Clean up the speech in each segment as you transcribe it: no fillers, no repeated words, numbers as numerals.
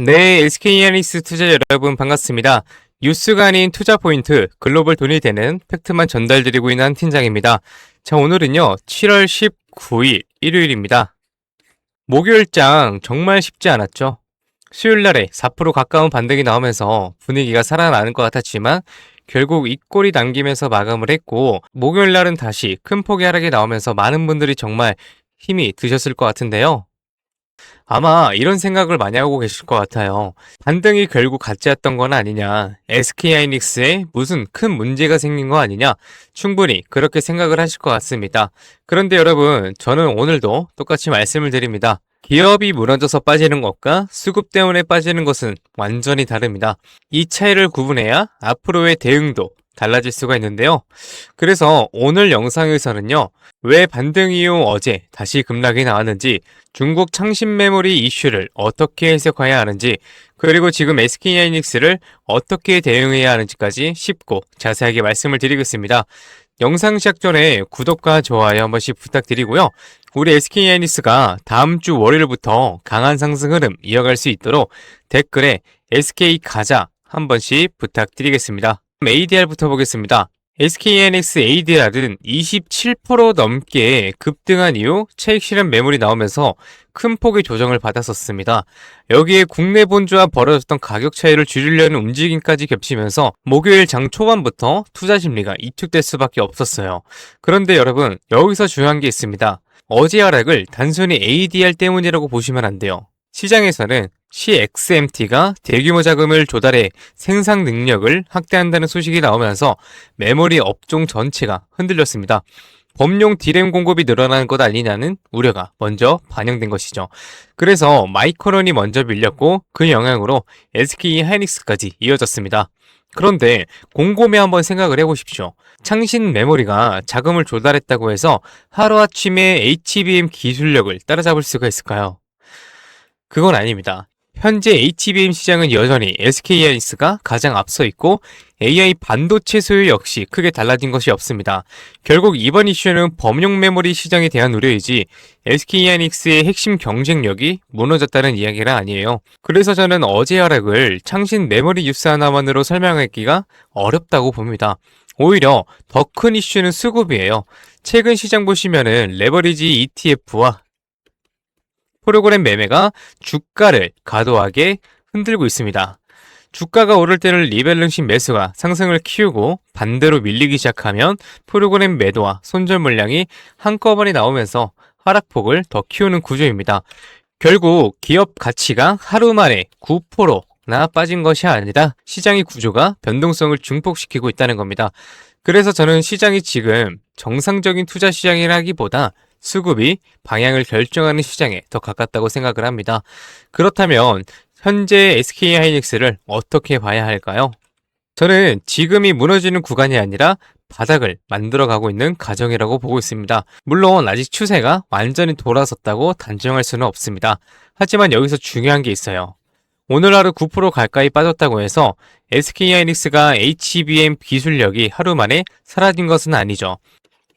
네, SK하이닉스 투자 여러분 반갑습니다. 뉴스가 아닌 투자 포인트, 글로벌 돈이 되는 팩트만 전달드리고 있는 한 팀장입니다. 자, 오늘은요, 7월 19일 일요일입니다. 목요일장 정말 쉽지 않았죠. 수요일날에 4% 가까운 반등이 나오면서 분위기가 살아나는 것 같았지만 결국 윗골이 남기면서 마감을 했고, 목요일날은 다시 큰 폭의 하락이 나오면서 많은 분들이 정말 힘이 드셨을 것 같은데요. 아마 이런 생각을 많이 하고 계실 것 같아요. 반등이 결국 가짜였던 건 아니냐. SK하이닉스에 무슨 큰 문제가 생긴 거 아니냐. 충분히 그렇게 생각을 하실 것 같습니다. 그런데 여러분, 저는 오늘도 똑같이 말씀을 드립니다. 기업이 무너져서 빠지는 것과 수급 때문에 빠지는 것은 완전히 다릅니다. 이 차이를 구분해야 앞으로의 대응도 달라질 수가 있는데요. 그래서 오늘 영상에서는요, 왜 반등 이후 어제 다시 급락이 나왔는지, 중국 창신 메모리 이슈를 어떻게 해석해야 하는지, 그리고 지금 SK하이닉스를 어떻게 대응해야 하는지까지 쉽고 자세하게 말씀을 드리겠습니다. 영상 시작 전에 구독과 좋아요 한 번씩 부탁드리고요. 우리 SK하이닉스가 다음 주 월요일부터 강한 상승 흐름 이어갈 수 있도록 댓글에 SK 가자 한 번씩 부탁드리겠습니다. ADR부터 보겠습니다. SK하이닉스 ADR은 27% 넘게 급등한 이후 차익 실현 매물이 나오면서 큰 폭의 조정을 받았었습니다. 여기에 국내 본주와 벌어졌던 가격 차이를 줄이려는 움직임까지 겹치면서 목요일 장 초반부터 투자 심리가 이축될 수밖에 없었어요. 그런데 여러분, 여기서 중요한 게 있습니다. 어제 하락을 단순히 ADR 때문이라고 보시면 안 돼요. 시장에서는 CXMT가 대규모 자금을 조달해 생산 능력을 확대한다는 소식이 나오면서 메모리 업종 전체가 흔들렸습니다. 범용 D램 공급이 늘어나는 것 아니냐는 우려가 먼저 반영된 것이죠. 그래서 마이크론이 먼저 밀렸고 그 영향으로 SK하이닉스까지 이어졌습니다. 그런데 곰곰이 한번 생각을 해보십시오. 창신 메모리가 자금을 조달했다고 해서 하루아침에 HBM 기술력을 따라잡을 수가 있을까요? 그건 아닙니다. 현재 HBM 시장은 여전히 SK하이닉스가 가장 앞서 있고 AI 반도체 소유 역시 크게 달라진 것이 없습니다. 결국 이번 이슈는 범용 메모리 시장에 대한 우려이지 SK하이닉스의 핵심 경쟁력이 무너졌다는 이야기가 아니에요. 그래서 저는 어제 하락을 창신 메모리 뉴스 하나만으로 설명하기가 어렵다고 봅니다. 오히려 더 큰 이슈는 수급이에요. 최근 시장 보시면은 레버리지 ETF와 프로그램 매매가 주가를 과도하게 흔들고 있습니다. 주가가 오를 때는 리밸런싱 매수가 상승을 키우고 반대로 밀리기 시작하면 프로그램 매도와 손절 물량이 한꺼번에 나오면서 하락폭을 더 키우는 구조입니다. 결국 기업 가치가 하루 만에 9%나 빠진 것이 아니라 시장의 구조가 변동성을 증폭시키고 있다는 겁니다. 그래서 저는 시장이 지금 정상적인 투자 시장이라기보다 수급이 방향을 결정하는 시장에 더 가깝다고 생각을 합니다. 그렇다면 현재 SK하이닉스를 어떻게 봐야 할까요? 저는 지금이 무너지는 구간이 아니라 바닥을 만들어가고 있는 과정이라고 보고 있습니다. 물론 아직 추세가 완전히 돌아섰다고 단정할 수는 없습니다. 하지만 여기서 중요한 게 있어요. 오늘 하루 9% 가까이 빠졌다고 해서 SK하이닉스가 HBM 기술력이 하루 만에 사라진 것은 아니죠.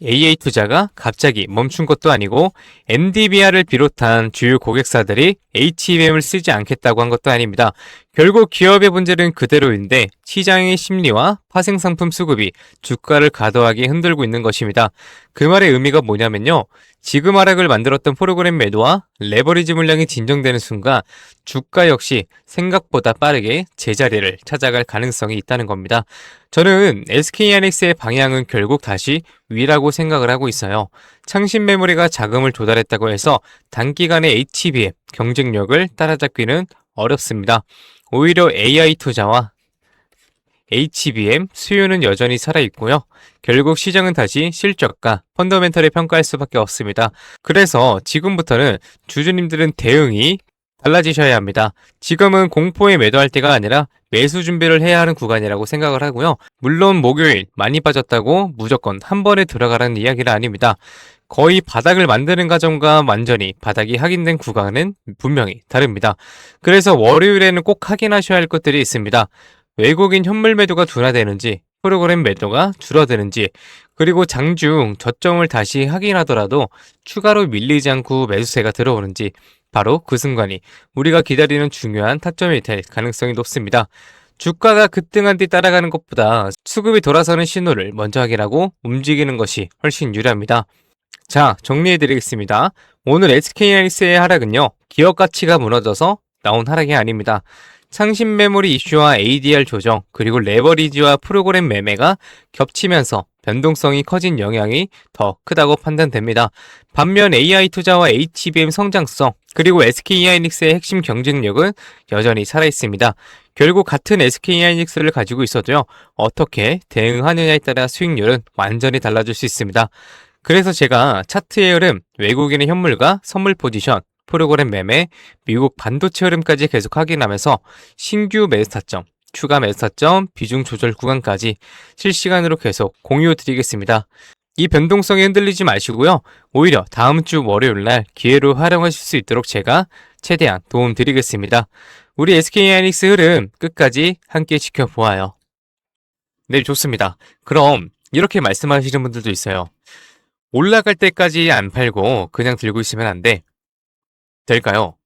AA 투자가 갑자기 멈춘 것도 아니고 NDVR을 비롯한 주요 고객사들이 HBM을 쓰지 않겠다고 한 것도 아닙니다. 결국 기업의 문제는 그대로인데 시장의 심리와 파생상품 수급이 주가를 과도하게 흔들고 있는 것입니다. 그 말의 의미가 뭐냐면요. 지금 하락을 만들었던 프로그램 매도와 레버리지 물량이 진정되는 순간 주가 역시 생각보다 빠르게 제자리를 찾아갈 가능성이 있다는 겁니다. 저는 SK하이닉스의 방향은 결국 다시 위라고 생각을 하고 있어요. 창신 메모리가 자금을 조달했다고 해서 단기간에 HBM 경쟁력을 따라잡기는 어렵습니다. 오히려 AI 투자와 HBM 수요는 여전히 살아있고요. 결국 시장은 다시 실적과 펀더멘털을 평가할 수밖에 없습니다. 그래서 지금부터는 주주님들은 대응이 달라지셔야 합니다. 지금은 공포에 매도할 때가 아니라 매수 준비를 해야 하는 구간이라고 생각을 하고요. 물론 목요일 많이 빠졌다고 무조건 한 번에 들어가라는 이야기는 아닙니다. 거의 바닥을 만드는 과정과 완전히 바닥이 확인된 구간은 분명히 다릅니다. 그래서 월요일에는 꼭 확인하셔야 할 것들이 있습니다. 외국인 현물 매도가 둔화되는지, 프로그램 매도가 줄어드는지, 그리고 장중 저점을 다시 확인하더라도 추가로 밀리지 않고 매수세가 들어오는지, 바로 그 순간이 우리가 기다리는 중요한 타점이 될 가능성이 높습니다. 주가가 급등한 뒤 따라가는 것보다 수급이 돌아서는 신호를 먼저 확인하고 움직이는 것이 훨씬 유리합니다. 자, 정리해드리겠습니다. 오늘 SK하이닉스의 하락은요, 기업 가치가 무너져서 나온 하락이 아닙니다. 상신 메모리 이슈와 ADR 조정, 그리고 레버리지와 프로그램 매매가 겹치면서 변동성이 커진 영향이 더 크다고 판단됩니다. 반면 AI 투자와 HBM 성장성, 그리고 SK하이닉스의 핵심 경쟁력은 여전히 살아있습니다. 결국 같은 SK하이닉스를 가지고 있어도요, 어떻게 대응하느냐에 따라 수익률은 완전히 달라질 수 있습니다. 그래서 제가 차트의 흐름, 외국인의 현물과 선물 포지션, 프로그램 매매, 미국 반도체 흐름까지 계속 확인하면서 신규 매수 타점, 추가 매수 타점, 비중 조절 구간까지 실시간으로 계속 공유 드리겠습니다. 이 변동성에 흔들리지 마시고요. 오히려 다음 주 월요일 날 기회로 활용하실 수 있도록 제가 최대한 도움 드리겠습니다. 우리 SK하이닉스 흐름 끝까지 함께 지켜보아요. 네, 좋습니다. 그럼 이렇게 말씀하시는 분들도 있어요. 올라갈 때까지 안 팔고 그냥 들고 있으면 안 돼. 될까요?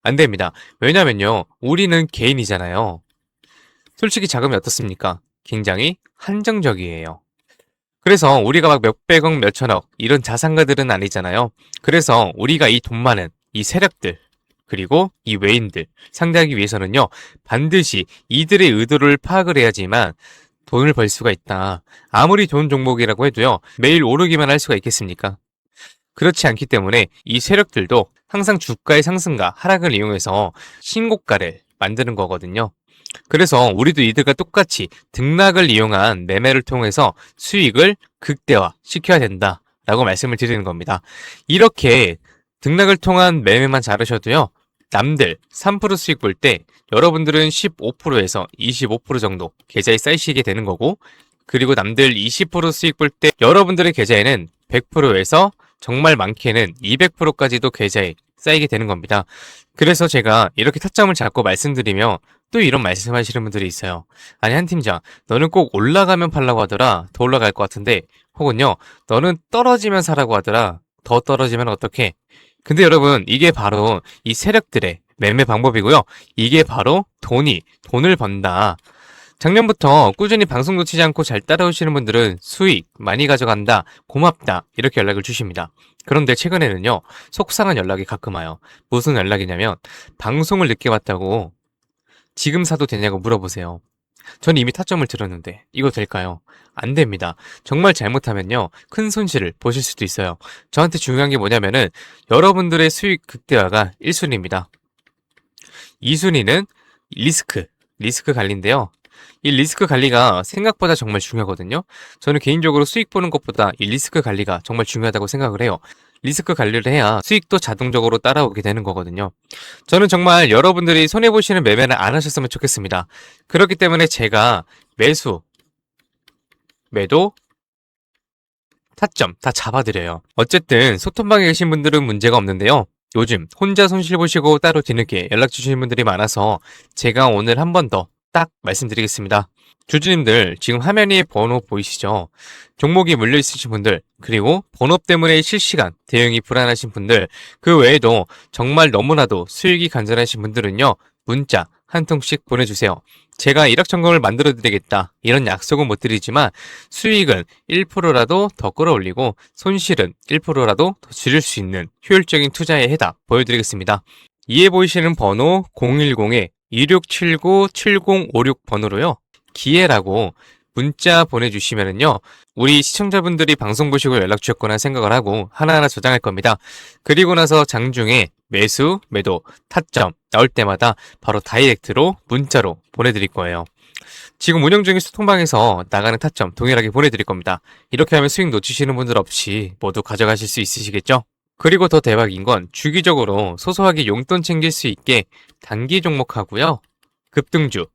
안 됩니다. 왜냐면요, 우리는 개인이잖아요. 솔직히 자금이 어떻습니까? 굉장히 한정적이에요. 그래서 우리가 막 몇백억, 몇천억 이런 자산가들은 아니잖아요. 그래서 우리가 이 돈 많은 이 세력들, 그리고 이 외인들 상대하기 위해서는요, 반드시 이들의 의도를 파악을 해야지만 돈을 벌 수가 있다. 아무리 좋은 종목이라고 해도요, 매일 오르기만 할 수가 있겠습니까? 그렇지 않기 때문에 이 세력들도 항상 주가의 상승과 하락을 이용해서 신고가를 만드는 거거든요. 그래서 우리도 이들과 똑같이 등락을 이용한 매매를 통해서 수익을 극대화 시켜야 된다라고 말씀을 드리는 겁니다. 이렇게 등락을 통한 매매만 잘하셔도요, 남들 3% 수익 볼 때 여러분들은 15%에서 25% 정도 계좌에 쌓이시게 되는 거고, 그리고 남들 20% 수익 볼 때 여러분들의 계좌에는 100%에서 정말 많게는 200%까지도 계좌에 쌓이게 되는 겁니다. 그래서 제가 이렇게 타점을 잡고 말씀드리며 또 이런 말씀하시는 분들이 있어요. 아니, 한 팀장, 너는 꼭 올라가면 팔라고 하더라. 더 올라갈 것 같은데. 혹은요, 너는 떨어지면 사라고 하더라. 더 떨어지면 어떡해? 근데 여러분, 이게 바로 이 세력들의 매매 방법이고요. 이게 바로 돈을 번다. 작년부터 꾸준히 방송 놓치지 않고 잘 따라오시는 분들은 수익 많이 가져간다, 고맙다 이렇게 연락을 주십니다. 그런데 최근에는요, 속상한 연락이 가끔 와요. 무슨 연락이냐면 방송을 늦게 봤다고 지금 사도 되냐고 물어보세요. 전 이미 타점을 들었는데 이거 될까요? 안 됩니다. 정말 잘못하면요, 큰 손실을 보실 수도 있어요. 저한테 중요한 게 뭐냐면은 여러분들의 수익 극대화가 1순위입니다. 2순위는 리스크 관리인데요. 이 리스크 관리가 생각보다 정말 중요하거든요. 저는 개인적으로 수익 보는 것보다 이 리스크 관리가 정말 중요하다고 생각을 해요. 리스크 관리를 해야 수익도 자동적으로 따라오게 되는 거거든요. 저는 정말 여러분들이 손해보시는 매매는 안 하셨으면 좋겠습니다. 그렇기 때문에 제가 매수, 매도, 타점 다 잡아드려요. 어쨌든 소통방에 계신 분들은 문제가 없는데요. 요즘 혼자 손실 보시고 따로 뒤늦게 연락 주시는 분들이 많아서 제가 오늘 한 번 더 딱 말씀드리겠습니다. 주주님들, 지금 화면 위에 번호 보이시죠? 종목이 물려 있으신 분들, 그리고 번호 때문에 실시간 대응이 불안하신 분들, 그 외에도 정말 너무나도 수익이 간절하신 분들은요, 문자 한 통씩 보내주세요. 제가 일확천금을 만들어 드리겠다 이런 약속은 못 드리지만 수익은 1%라도 더 끌어올리고 손실은 1%라도 더 줄일 수 있는 효율적인 투자의 해답 보여드리겠습니다. 이에 보이시는 번호 010-2679-7056 번호로요, 기회라고 문자 보내주시면은요, 우리 시청자분들이 방송 보시고 연락 주셨구나 생각을 하고 하나하나 저장할 겁니다. 그리고 나서 장중에 매수, 매도, 타점 나올 때마다 바로 다이렉트로 문자로 보내드릴 거예요. 지금 운영 중인 소통방에서 나가는 타점 동일하게 보내드릴 겁니다. 이렇게 하면 수익 놓치시는 분들 없이 모두 가져가실 수 있으시겠죠? 그리고 더 대박인 건 주기적으로 소소하게 용돈 챙길 수 있게 단기 종목하고요, 급등주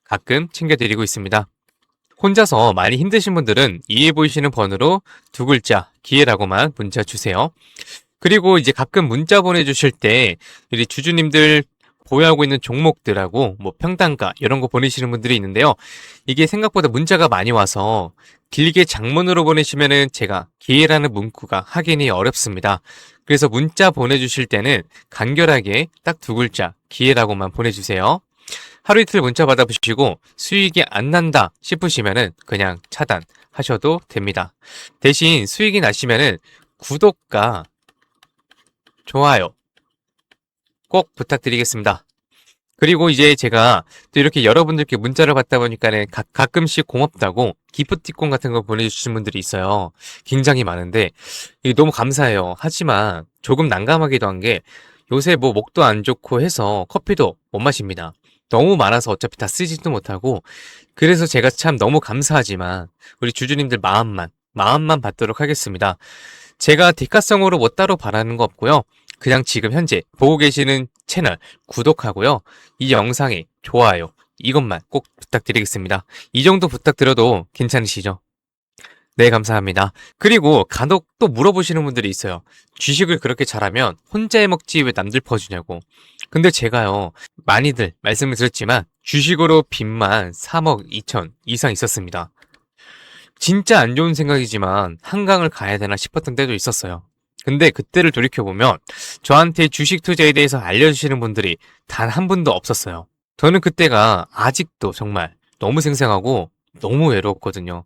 가끔 챙겨드리고 있습니다. 혼자서 많이 힘드신 분들은 이에 보이시는 번호로 두 글자 기회라고만 문자 주세요. 그리고 이제 가끔 문자 보내주실 때 우리 주주님들 보유하고 있는 종목들하고 뭐 평단가 이런 거 보내시는 분들이 있는데요. 이게 생각보다 문자가 많이 와서 길게 장문으로 보내시면은 제가 기회라는 문구가 확인이 어렵습니다. 그래서 문자 보내주실 때는 간결하게 딱 두 글자 기회라고만 보내주세요. 하루 이틀 문자 받아보시고 수익이 안 난다 싶으시면은 그냥 차단하셔도 됩니다. 대신 수익이 나시면은 구독과 좋아요 꼭 부탁드리겠습니다. 그리고 이제 제가 또 이렇게 여러분들께 문자를 받다 보니까는 가끔씩 고맙다고 기프티콘 같은 거 보내주시는 분들이 있어요. 굉장히 많은데 이게 너무 감사해요. 하지만 조금 난감하기도 한 게 요새 뭐 목도 안 좋고 해서 커피도 못 마십니다. 너무 많아서 어차피 다 쓰지도 못하고 그래서 제가 참 너무 감사하지만 우리 주주님들 마음만 받도록 하겠습니다. 제가 대가성으로 뭐 따로 바라는 거 없고요. 그냥 지금 현재 보고 계시는 채널 구독하고요. 이 영상에 좋아요 이것만 꼭 부탁드리겠습니다. 이 정도 부탁드려도 괜찮으시죠? 네, 감사합니다. 그리고 간혹 또 물어보시는 분들이 있어요. 주식을 그렇게 잘하면 혼자 해먹지 왜 남들 퍼주냐고. 근데 제가요, 많이들 말씀을 드렸지만 주식으로 빚만 3억 2천 이상 있었습니다. 진짜 안 좋은 생각이지만 한강을 가야 되나 싶었던 때도 있었어요. 근데 그때를 돌이켜보면 저한테 주식 투자에 대해서 알려주시는 분들이 단 한 분도 없었어요. 저는 그때가 아직도 정말 너무 생생하고 너무 외로웠거든요.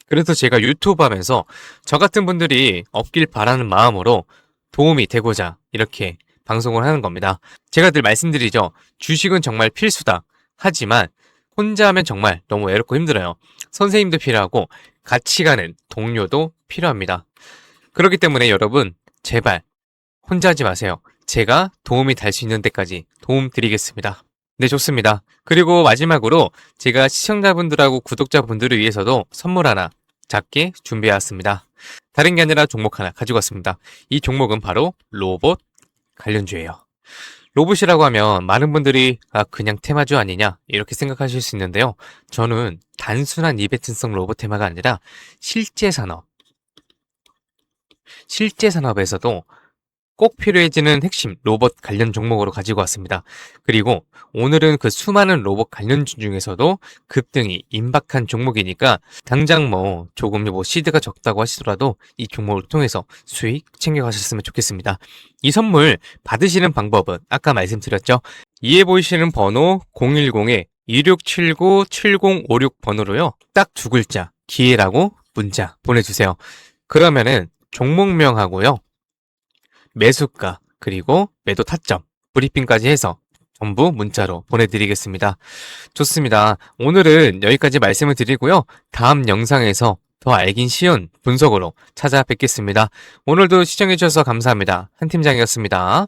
그래서 제가 유튜브 하면서 저 같은 분들이 없길 바라는 마음으로 도움이 되고자 이렇게 방송을 하는 겁니다. 제가 늘 말씀드리죠. 주식은 정말 필수다. 하지만 혼자 하면 정말 너무 외롭고 힘들어요. 선생님도 필요하고 같이 가는 동료도 필요합니다. 그렇기 때문에 여러분 제발 혼자 하지 마세요. 제가 도움이 될 수 있는 데까지 도움 드리겠습니다. 네, 좋습니다. 그리고 마지막으로 제가 시청자분들하고 구독자분들을 위해서도 선물 하나 작게 준비해왔습니다. 다른 게 아니라 종목 하나 가지고 왔습니다. 이 종목은 바로 로봇 관련주예요. 로봇이라고 하면 많은 분들이 그냥 테마주 아니냐 이렇게 생각하실 수 있는데요. 저는 단순한 이벤트성 로봇 테마가 아니라 실제 산업에서도 꼭 필요해지는 핵심 로봇 관련 종목으로 가지고 왔습니다. 그리고 오늘은 그 수많은 로봇 관련주 중에서도 급등이 임박한 종목이니까 당장 뭐 조금 시드가 적다고 하시더라도 이 종목을 통해서 수익 챙겨가셨으면 좋겠습니다. 이 선물 받으시는 방법은 아까 말씀드렸죠. 이에 보이시는 번호 010-2679-7056 번호로요. 딱 두 글자 기회라고 문자 보내주세요. 그러면은 종목명하고요. 매수가 그리고 매도 타점 브리핑까지 해서 전부 문자로 보내드리겠습니다. 좋습니다. 오늘은 여기까지 말씀을 드리고요. 다음 영상에서 더 알긴 쉬운 분석으로 찾아뵙겠습니다. 오늘도 시청해주셔서 감사합니다. 한 팀장이었습니다.